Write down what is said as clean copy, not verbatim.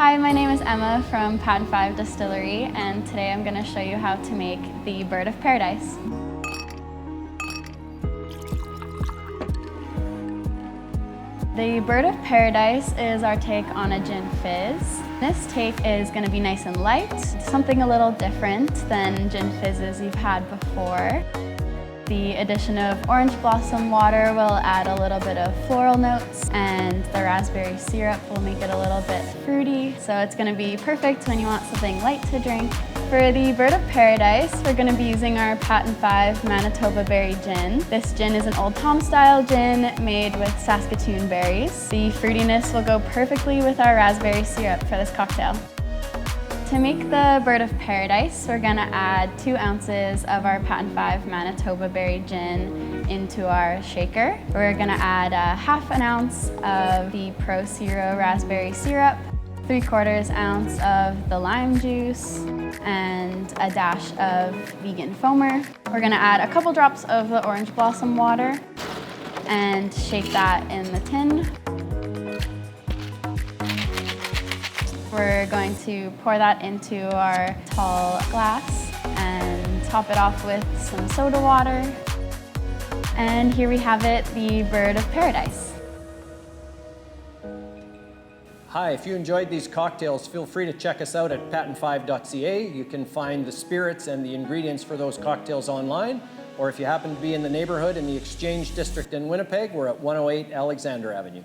Hi, my name is Emma from Pad 5 Distillery, and today I'm going to show you how to make the Bird of Paradise. The Bird of Paradise is our take on a gin fizz. This take is going to be nice and light, something a little different than gin fizzes you've had before. The addition of orange blossom water will add a little bit of floral notes, and the raspberry syrup will make it a little bit fruity, so it's going to be perfect when you want something light to drink. For the Bird of Paradise, we're going to be using our Patent 5 Manitoba Berry Gin. This gin is an Old Tom style gin made with Saskatoon berries. The fruitiness will go perfectly with our raspberry syrup for this cocktail. To make the Bird of Paradise, we're going to add 2 ounces of our Patent 5 Manitoba Berry Gin into our shaker. We're going to add half an ounce of the Pro Zero raspberry syrup, 3/4 ounce of the lime juice, and a dash of vegan foamer. We're going to add a couple drops of the orange blossom water and shake that in the tin. We're going to pour that into our tall glass and top it off with some soda water. And here we have it, the Bird of Paradise. Hi, if you enjoyed these cocktails, feel free to check us out at patent5.ca. You can find the spirits and the ingredients for those cocktails online, or if you happen to be in the neighborhood in the Exchange District in Winnipeg, we're at 108 Alexander Avenue.